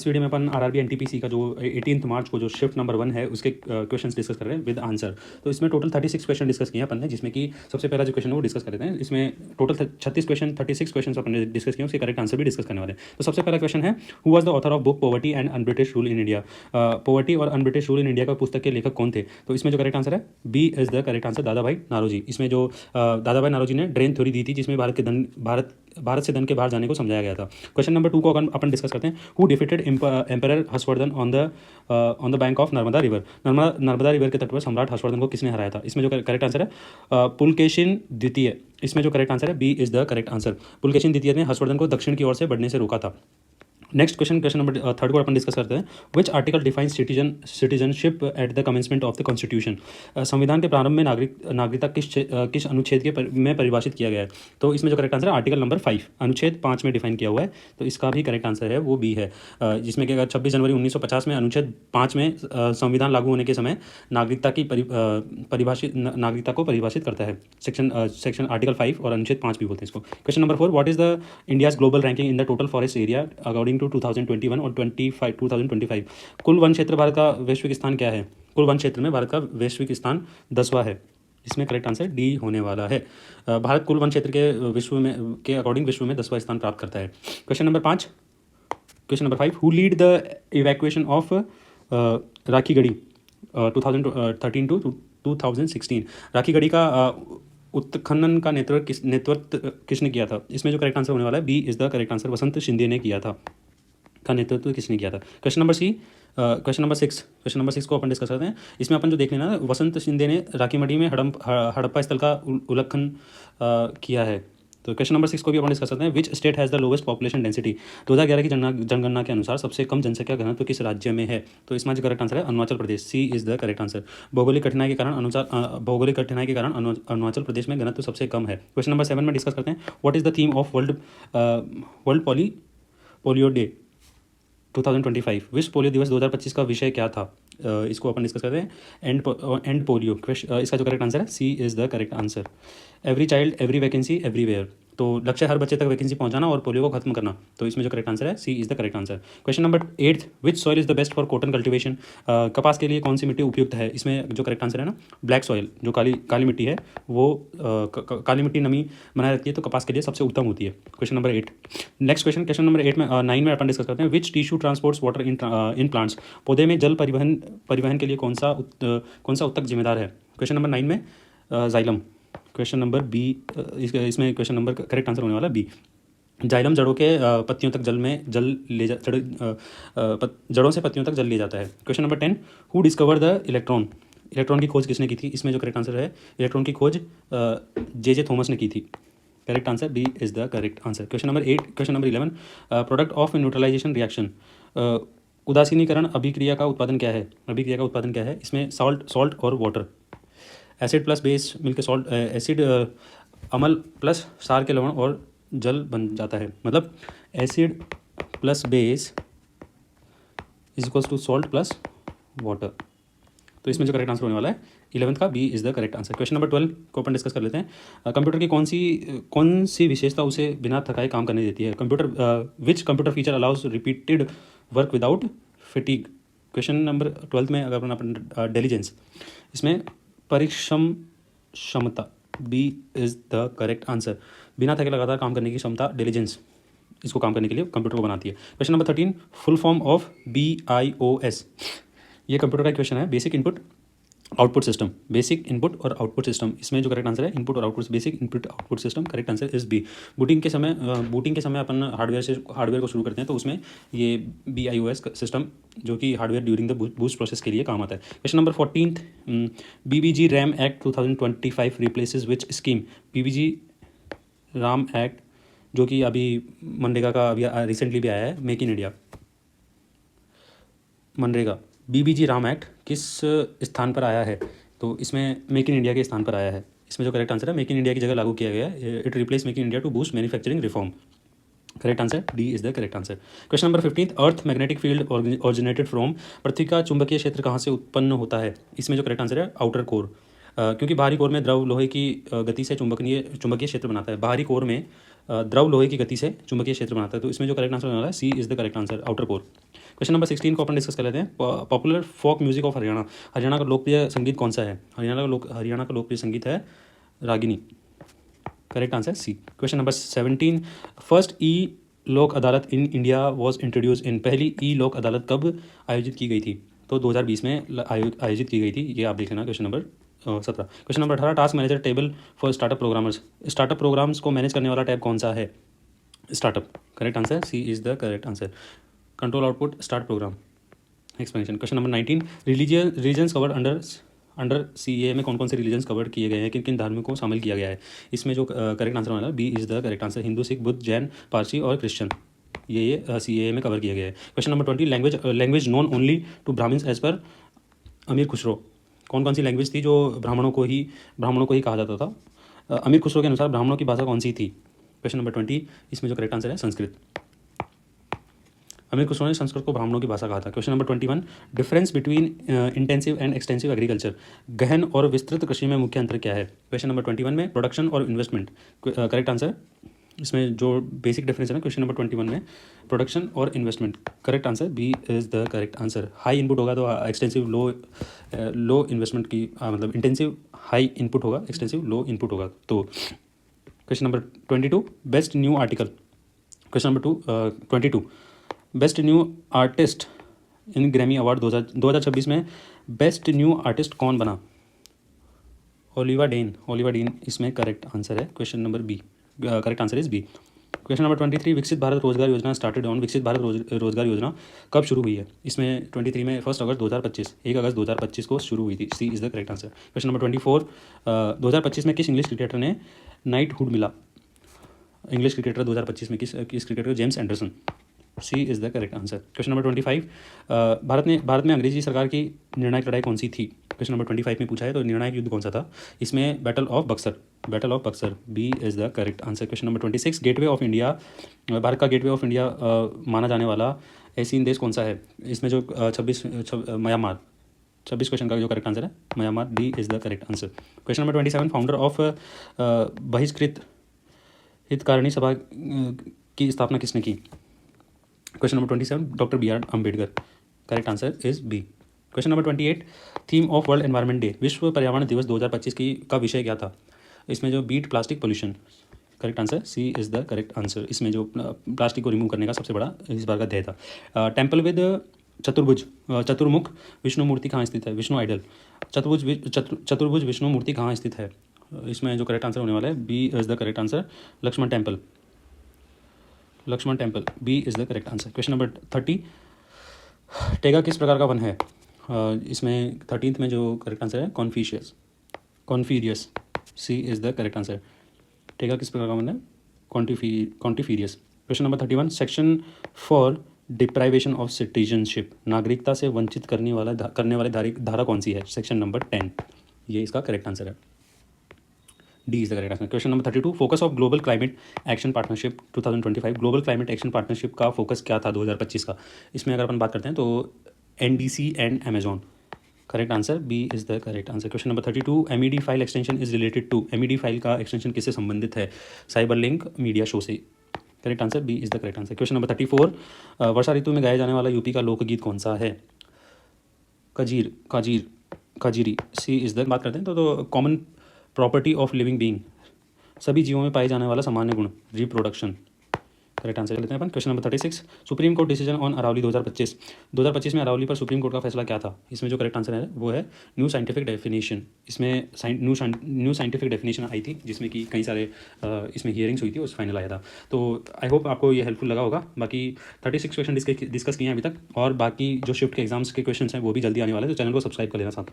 इस वीडियो में अपन RRB NTPC का जो 18 मार्च को जो शिफ्ट नंबर 1 है उसके क्वेश्चंस डिस्कस कर रहे हैं विद आंसर। तो इसमें टोटल 36 क्वेश्चन डिस्कस किए अपन ने, जिसमें कि सबसे पहला जो क्वेश्चन है वो डिस्कस कर लेते हैं। इसमें टोटल 36 क्वेश्चन अपन ने डिस्कस किए, उसके करेक्ट आंसर भी डिस्कस करने वाले हैं। तो सबसे पहला क्वेश्चन है, who was the author of book poverty and unBritish rule in India. Poverty और अनब्रिटिश रूल इन इंडिया का पुस्तक के लेखक कौन थे? तो इसमें जो करेक्ट आंसर है B is the correct answer, Dadabhai Naoroji. इसमें जो दादा भाई नारोजी ने ड्रेन थ्योरी दी थी, जिसमें भारत से धन के बाहर जाने को समझाया गया था। क्वेश्चन नंबर 2 को अपन डिस्कस करते हैं। Who defeated emperor Harshvardhan on the bank of Narmada river. Narmada river के तट पर सम्राट हर्षवर्धन को किसने हराया था? इसमें जो करेक्ट आंसर है पुलकेशिन द्वितीय। इसमें जो करेक्ट आंसर है B is the correct answer. Pulakeshin द्वितीय ने हर्षवर्धन को दक्षिण की ओर से बढ़ने से रोका था। नेक्स्ट क्वेश्चन नंबर 3 को अपन डिस्कस करते हैं। Which article defines citizenship at the commencement of the constitution. संविधान के प्रारंभ में नागरिकता किस अनुच्छेद में परिभाषित किया गया है? तो इसमें जो करेक्ट आंसर है आर्टिकल नंबर 5, अनुच्छेद 5 में डिफाइन किया हुआ है। तो इसका भी करेक्ट आंसर है वो बी है, जिसमें कि 26 जनवरी 1950 में अनुच्छेद 5 में संविधान लागू होने के समय नागरिकता को परिभाषित करता है। सेक्शन आर्टिकल 5 और अनुच्छेद 5 भी बोलते हैं इसको। Question number 4, what is the India's global ranking in the total forest area according to 2021 और 2025। कुल वन क्षेत्र भारत का वैश्विक स्थान क्या है? कुल वन क्षेत्र में भारत का वैश्विक स्थान 10वां है। इसमें करेक्ट आंसर डी होने वाला है। भारत कुल वन क्षेत्र के अकॉर्डिंग विश्व में 10वां स्थान प्राप्त करता है। Question number 5, who lead the evacuation of Rakhigarhi 2013 to 2016। Rakhigarhi का उत्खनन का नेतृत्व किसने किया था? इसमें जो करेक्ट आंसर होने वाला है B is the correct answer, Vasant Shinde ने किया था। का नेतृत्व किसने किया था? क्वेश्चन नंबर 6 को अपन डिस्कस करते हैं। इसमें अपन जो देख लेना, वसंत शिंदे ने राखीगढ़ी में हड़प्पा स्थल का उल्लंघन किया है। तो क्वेश्चन नंबर 6 को भी अपन डिस्कस करते हैं। Which state has the lowest population density. 2011 की जनगणना के अनुसार सबसे कम जनसंख्या घनत्व किस राज्य में है? तो इसमें जो करेक्ट आंसर है अरुणाचल प्रदेश, सी इज द करेक्ट आंसर। भौगोलिक कठिनाई के कारण अरुणाचल प्रदेश में घनत्व सबसे कम है। क्वेश्चन नंबर 7 में डिस्कस करते हैं। What is the theme of world polio day 2025। विश्व पोलियो दिवस 2025 का विषय क्या था? इसको अपन डिस्कस करते हैं। And polio. इसका जो करेक्ट आंसर है C is the correct answer. Every child every vacancy everywhere. तो लक्ष्य हर बच्चे तक वैकेंसी पहुंचाना और पोलियो को खत्म करना। तो इसमें जो करेक्ट आंसर है C is the correct answer. Question number 8, which soil is the best for cotton cultivation. कपास के लिए कौन सी मिट्टी उपयुक्त है? इसमें जो करेक्ट आंसर है ना, ब्लैक सॉइल, जो काली मिट्टी है वो काली मिट्टी नमी बनाए रखती है, तो कपास के लिए सबसे उत्तम होती है। Question number 8। Next question number 9 में अपन डिस्कस करते हैं। Which tissue transports water in plants. पौधे में जल परिवहन के लिए कौन सा ऊतक जिम्मेदार है? क्वेश्चन नंबर 9 में जाइलम। क्वेश्चन नंबर बी, इसमें क्वेश्चन नंबर करेक्ट आंसर होने वाला बी। जाइलम जड़ों के पत्तियों तक जड़ों से पत्तियों तक जल ले जाता है। Question number 10, who discover the electron. Electron की खोज किसने की थी? इसमें जो करेक्ट आंसर है, इलेक्ट्रॉन की खोज जे थॉमस ने की थी। Correct answer B is the correct answer. Question number 11, product of neutralisation reaction. उदासीनीकरण अभिक्रिया का उत्पादन क्या है? इसमें सॉल्ट और वाटर। एसिड प्लस बेस मिलकर सॉल्ट, एसिड अम्ल प्लस क्षार के लवण और जल बन जाता है। मतलब acid plus base is equals to salt plus water. तो इसमें जो करेक्ट आंसर होने वाला है 11th का B is the correct answer. Question number 12 को अपन डिस्कस कर लेते हैं। कंप्यूटर की कौन सी विशेषता उसे बिना थकाए काम करने देती है? Which computer feature allows repeated work without fatigue. Question number 12 में अगर अपन डिलीजेंस, इसमें परिश्रम क्षमता, B is the correct answer. बिना थके लगातार काम करने की क्षमता डिलीजेंस इसको काम करने के लिए कंप्यूटर को बनाती है। Question number 13, full form of BIOS। ये कंप्यूटर का क्वेश्चन है। Basic input output system. इसमें जो करेक्ट आंसर है इनपुट और output, basic input output system. Correct answer is B. Booting के समय अपन हार्डवेयर को शुरू करते हैं, तो उसमें ये BIOS सिस्टम जो कि hardware during the boost process के लिए काम आता है। Question number 14, BBG RAM act 2025 replaces विच स्कीम। BBG RAM एक्ट जो कि अभी मनरेगा का अभी रिसेंटली भी आया है, in in India MNREGA. BBG RAM act किस स्थान पर आया है? तो इसमें मेक इन इंडिया के स्थान पर आया है। इसमें जो करेक्ट आंसर है मेक इन इंडिया की जगह लागू किया गया है। It replace make in India to boost manufacturing reform. Correct answer D is the correct answer. Question number 15, earth magnetic field originated from. पृथ्वी का चुंबकीय क्षेत्र कहाँ से उत्पन्न होता है? इसमें जो करेक्ट आंसर है आउटर कोर। क्योंकि बाहरी कोर में द्रव लोहे की गति से चुंबकीय क्षेत्र बनाता है। बाहरी कोर में द्रव लोहे की गति से चुंबकीय क्षेत्र बनाता है। तो इसमें जो करेक्ट आंसर होने वाला है C is the correct answer, outer core. Question number 16 को अपन डिस्कस कर लेते हैं। Popular folk music of Haryana, Haryana का लोकप्रिय संगीत कौन सा है? हरियाणा का लोकप्रिय संगीत है Ragini, correct answer C. Question number 17, first E Lok Adalat in India was introduce in, पहली ई लोक अदालत कब आयोजित की गई थी? तो 2020 में आयोजित की गई थी, ये आप देख लेना। Question number 17। Question number 18, task manager table for startup programmers, startup programs को मैनेज करने वाला टैब कौन सा है? Startup, correct answer C is the correct answer. Control output start program expansion. Question number 19, religions covered under CA में कौन कौन से रिलीजन्स कवर्ड किए गए हैं, किन किन धार्मिक को शामिल किया गया है? इसमें जो करेक्ट आंसर होना है B is the correct answer, Hindu, Sikh, Buddh, Jain, Parsi और क्रिश्चियन, ये CA में कवर किया गया है। Question number 20, language known only to Brahmins as per Amir Khusro, कौन कौन सी लैंग्वेज थी जो ब्राह्मणों को ही कहा जाता था? अमीर खुसरो के अनुसार ब्राह्मणों की भाषा कौन सी थी? क्वेश्चन नंबर 20, इसमें जो करेक्ट आंसर है संस्कृत। अमीर खुसरो ने संस्कृत को ब्राह्मणों की भाषा कहा था। Question number 21, difference between intensive and extensive agriculture, गहन और विस्तृत कृषि में मुख्य अंतर क्या है? क्वेश्चन नंबर 21 में प्रोडक्शन और इन्वेस्टमेंट, करेक्ट आंसर। इसमें जो बेसिक डिफरेंस है ना क्वेश्चन नंबर 21 में, प्रोडक्शन और investment, correct answer B is the correct answer. High input होगा तो एक्सटेंसिव लो इन्वेस्टमेंट की मतलब इंटेंसिव हाई इनपुट होगा, एक्सटेंसिव लो इनपुट होगा। तो question number 22, best new article. Question number 22, best new artist in Grammy award 2026 में best new artist कौन बना? ओलिवा डेन इसमें करेक्ट आंसर है। Question number B, correct answer is B. Question number 23, Viksit Bharat रोजगार योजना started on, विकसित भारत रोजगार योजना कब शुरू हुई है? इसमें 23 में 1 अगस्त 2025, 1 अगस्त 2025 को शुरू हुई थी, C is the correct answer. Question number 24, 2025 में किस इंग्लिश क्रिकेटर ने नाइटहुड मिला? इंग्लिश क्रिकेटर 2025 में किस cricketer? James Anderson, C is the correct answer. Question number 25, Bharat में अंग्रेजी सरकार की निर्णायक लड़ाई कौन सी थी? क्वेश्चन नंबर 25 में पूछा है, तो निर्णायक युद्ध कौन सा था? इसमें battle of Buxar, B is the correct answer. Question number 26, gateway of India, Bharat का गेटवे ऑफ इंडिया माना जाने वाला एशियन देश कौन सा है? इसमें जो 26 क्वेश्चन का जो करेक्ट आंसर है Myanmar, D is the correct answer. Question number 27, founder of Bahishkrit Hitakarini Sabha की स्थापना किसने की? Question number 27, doctor BR Ambedkar, correct answer is B. Question number 28, theme of world environment day, विश्व पर्यावरण दिवस 2025 का विषय क्या था? इसमें जो beat plastic pollution, correct answer C is the correct answer. इसमें जो प्लास्टिक को रिमूव करने का सबसे बड़ा इस बार का ध्येय था। टेम्पल विद चतुर्मुख विष्णु मूर्ति कहाँ स्थित है? विष्णु आइडल, चतुर्भुज विष्णु मूर्ति कहाँ स्थित है? इसमें जो करेक्ट आंसर होने वाला है B is the correct answer, Lakshman temple, B is the correct answer. Question number 30, टेगा किस प्रकार का वन है? इसमें 13th में जो करेक्ट आंसर है coniferous, C is the correct answer. Taiga किस प्रकार का वन है? Coniferous. Question number 31, section for deprivation of citizenship, नागरिकता से वंचित करने वाली धारा कौन सी है? सेक्शन नंबर 10, ये इसका करेक्ट आंसर है, D is the correct answer. Question number 32, focus of global climate action partnership 2025, global climate action partnership का फोकस क्या था 2025 का? इसमें अगर अपन बात करते हैं तो NDC and Amazon, correct answer B is the correct answer. Question number 32, MED file extension is related to, MED file का एक्सटेंशन किससे संबंधित है? साइबर लिंक मीडिया शो से, correct answer B is the correct answer. Question number 34, वर्षा ऋतु में गाया जाने वाला यूपी का लोकगीत कौन सा है? काजीरी, सी इज़ द। बात करते हैं तो common property of living being, सभी जीवों में पाए जाने वाला सामान्य गुण, रिप्रोडक्शन, करेक्ट आंसर कर लेते हैं अपन। Question number 36, supreme court decision on Aravalli 2025 में अरावली पर सुप्रीम कोर्ट का फैसला क्या था? इसमें जो करेक्ट आंसर है वो है न्यू साइंटिफिक डेफिनेशन। इसमें न्यू साइंटिफिक डेफिनेशन आई थी जिसमें कि कई सारे इसमें हियरिंग्स हुई थी, उस फाइनल आया था। तो आई होप आपको ये हेल्पफुल लगा होगा। बाकी 36 क्वेश्चन डिस्कस किए हैं अभी तक, और बाकी जो शिफ्ट के एग्जाम्स के क्वेश्चन हैं वो भी जल्दी आने वाले हैं, तो चैनल को सब्सक्राइब कर लेना साथ में।